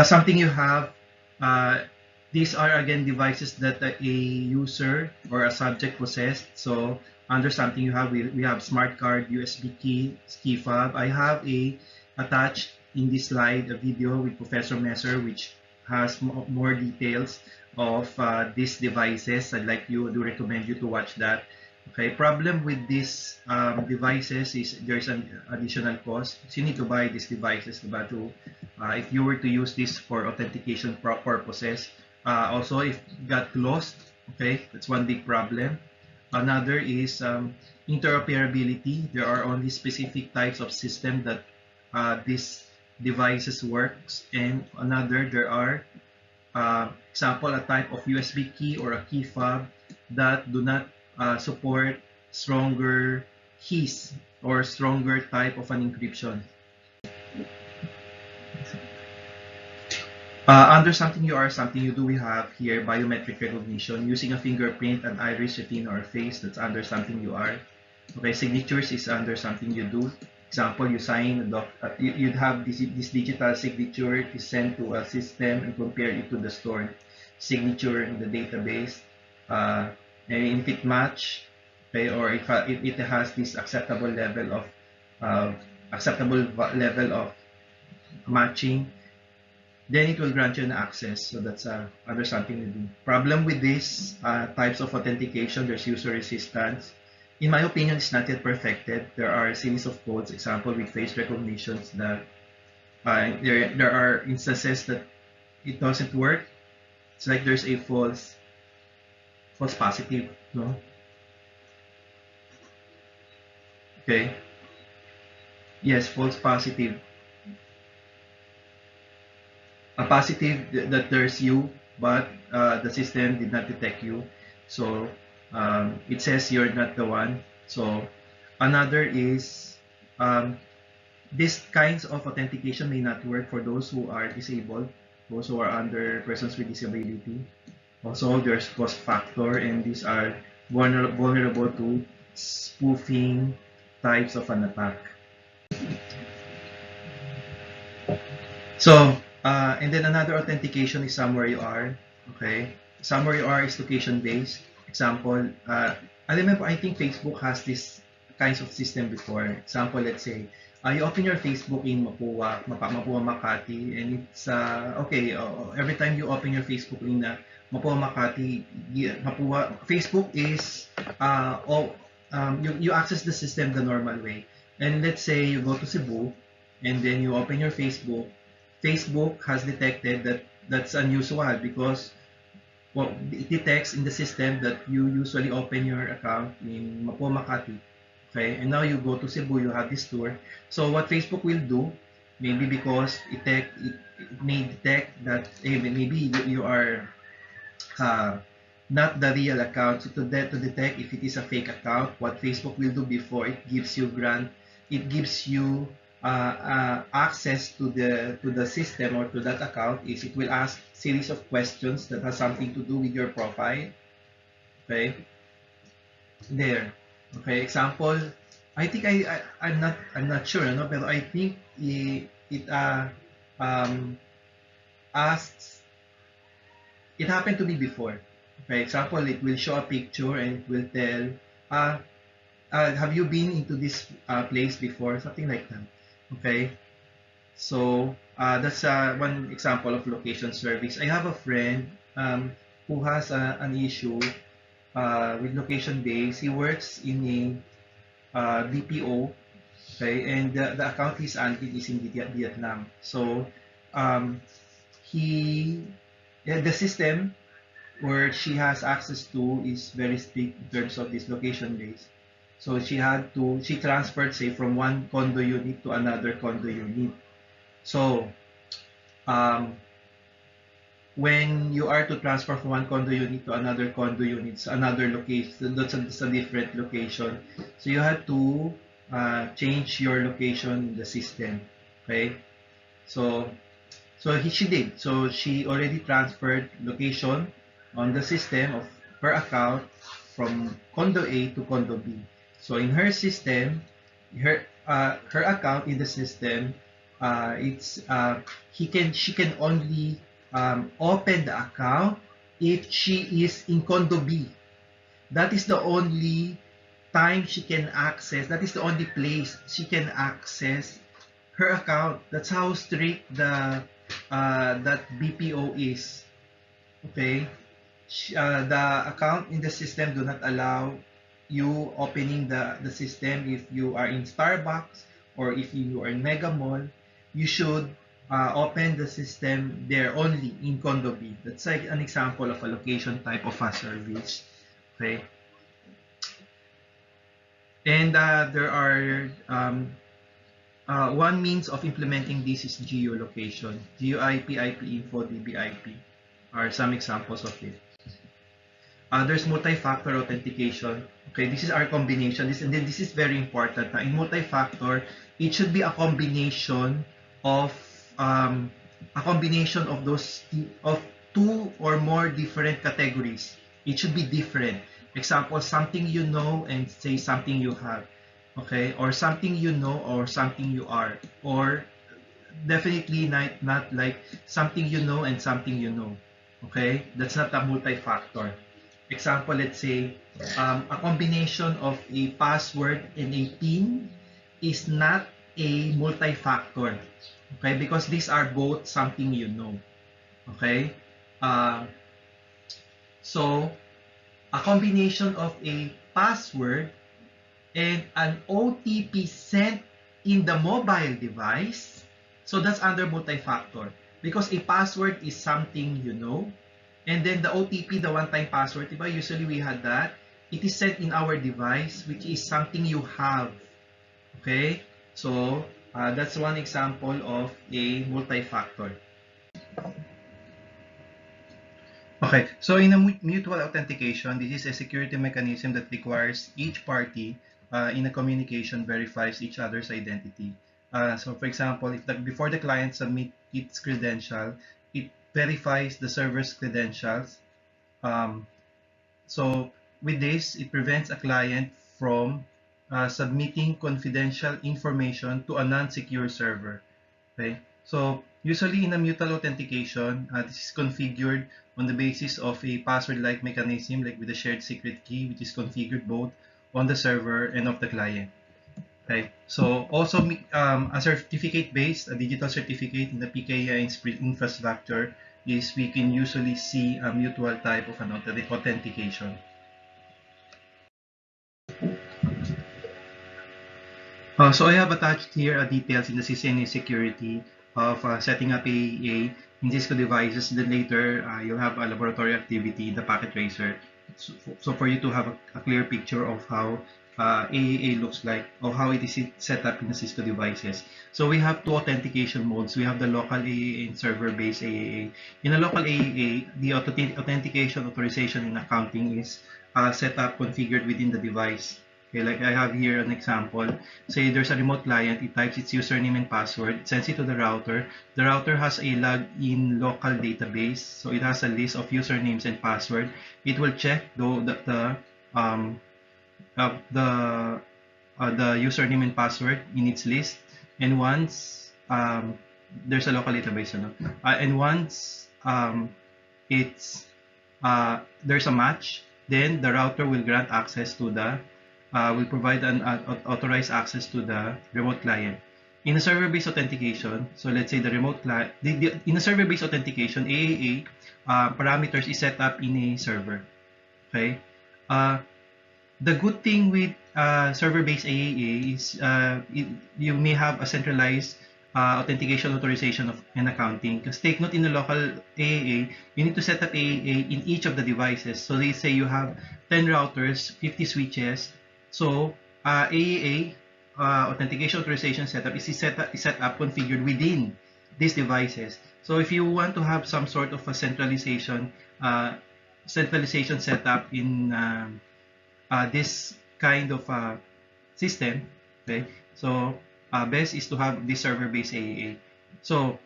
Something you have, uh, these are again devices that a user or a subject possessed. So under something you have, we have smart card, USB key fob. I have attached in this slide a video with Professor Messer, which has more details of these devices. I do recommend you to watch that. Okay, problem with these devices is there's an additional cost. So you need to buy these devices if you were to use this for authentication purposes. Also, if got lost, okay, that's one big problem. Another is interoperability. There are only specific types of system that these devices works, and another there are example a type of USB key or a key fob that do not support stronger keys or stronger type of an encryption. Under something you are, something you do, we have here biometric recognition using a fingerprint, an iris, retina, or face. That's under something you are. Okay, signatures is under something you do. Example, you sign you'd have this digital signature is sent to a system and compare it to the stored signature in the database. And if it match, okay, or if it has this acceptable level of matching, then it will grant you an access. So that's under something you do. Problem with these types of authentication, there's user resistance. In my opinion, it's not yet perfected. There are a series of codes, example with face recognitions that there are instances that it doesn't work. It's like there's a false positive, no? Okay. Yes, false positive. A positive that there's you, but the system did not detect you. So it says you're not the one. So another is these kinds of authentication may not work for those who are disabled, those who are under persons with disability. Also, there's cost factor, and these are vulnerable to spoofing types of an attack. So, and then another authentication is somewhere you are. Okay, somewhere you are is location based. Example, I remember I think Facebook has this kinds of system before. Example, let's say you open your Facebook in Mapua, Makati, and it's okay. Every time you open your Facebook in Mapua, Makati, Facebook is you access the system the normal way. And let's say you go to Cebu, and then you open your Facebook. Facebook has detected that that's unusual because it detects in the system that you usually open your account in Mapua, Makati. Okay, and now you go to Cebu, you have this tour. So what Facebook will do, maybe because it may detect that maybe you are not the real account. So to detect if it is a fake account, what Facebook will do before it gives you access to the system or to that account is it will ask series of questions that has something to do with your profile. Okay, there. Okay, example. I think I'm not sure, no, but I think it asks. It happened to me before. Okay, example, it will show a picture and it will tell, have you been into this place before? Something like that. Okay, so that's one example of location service. I have a friend who has an issue with location base. He works in a BPO, okay, and the account he's under is in Vietnam. So the system where she has access to is very strict in terms of this location base. So she transferred, say, from one condo unit to another condo unit. So when you are to transfer from one condo unit to another condo unit, it's another location, that's a different location. So you have to change your location in the system. Okay, so she did. So she already transferred location on the system of her account from condo A to condo B. So in her system, her account in the system It's she can only open the account if she is in condo B. That is the only time she can access. That is the only place she can access her account. That's how strict the that BPO is. Okay, the account in the system do not allow you opening the system if you are in Starbucks or if you are in Mega Mall. You should open the system there only in Condo B. That's like an example of a location type of a service. Okay, and there are one means of implementing this is geolocation. GeoIP, IP info, DBIP are some examples of it. There's multi-factor authentication. Okay, this is our combination. And then this is very important. In multi-factor, it should be a combination of those of two or more different categories. It should be different. Example, something you know and say something you have. Okay, or something you know or something you are, or definitely not like something you know and something you know. Okay, that's not a multi-factor. Example, let's say a combination of a password and a PIN is not a multi-factor. Okay, because these are both something you know. Okay, so a combination of a password and an OTP sent in the mobile device, so that's under multi-factor. Because a password is something you know, and then the OTP, the one-time password, diba? Usually we had that. It is sent in our device, which is something you have. Okay? So, that's one example of a multi-factor. Okay, so in a mutual authentication, this is a security mechanism that requires each party in a communication verifies each other's identity. So for example, if before the client submit its credential, it verifies the server's credentials. So with this, it prevents a client from submitting confidential information to a non-secure server. Okay, so usually in a mutual authentication, this is configured on the basis of a password-like mechanism, like with a shared secret key, which is configured both on the server and of the client. Okay, so also a certificate-based, a digital certificate in the PKI infrastructure is we can usually see a mutual type of an authentication. So I have attached here details in the CCNA security of setting up AAA in Cisco devices. Then later, you'll have a laboratory activity in the packet tracer. So for you to have a clear picture of how AAA looks like or how it is set up in the Cisco devices. So we have two authentication modes. We have the local AAA and server-based AAA. In a local AAA, the authentication, authorization, and accounting is set up, configured within the device. Okay, like I have here an example. Say there's a remote client, it types its username and password, it sends it to the router. The router has a login local database, so it has a list of usernames and password. It will check the username and password in its list, and once there's a local database, and once it's there's a match, then the router will grant access to the will provide an authorized access to the remote client. In a server-based authentication, so let's say the remote client, in a server-based authentication, AAA parameters is set up in a server. Okay. The good thing with server-based AAA is you may have a centralized authentication, authorization and accounting. Because take note, in the local AAA, you need to set up AAA in each of the devices. So let's say you have 10 routers, 50 switches. So AAA authentication authorization setup is set up configured within these devices. So if you want to have some sort of a centralization setup in this kind of system, okay, so best is to have this server-based AAA. So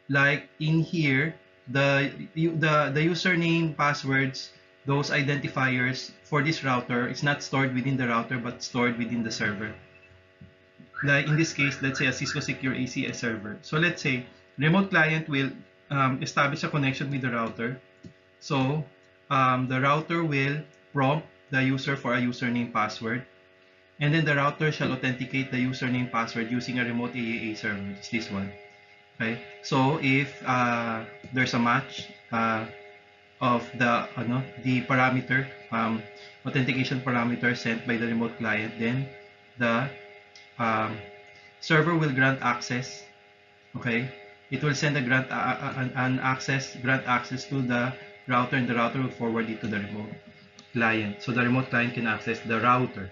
like in here, the username, passwords, those identifiers for this router is not stored within the router but stored within the server. like in this case, let's say a Cisco Secure ACS server. So let's say remote client will establish a connection with the router. So the router will prompt the user for a username password, and then the router shall authenticate the username password using a remote AAA server. It's this one. Okay. So if there's a match of the parameter authentication parameter sent by the remote client, then the um, server will grant access. Okay, it will send a grant grant access to the router, and the router will forward it to the remote client, so the remote client can access the router.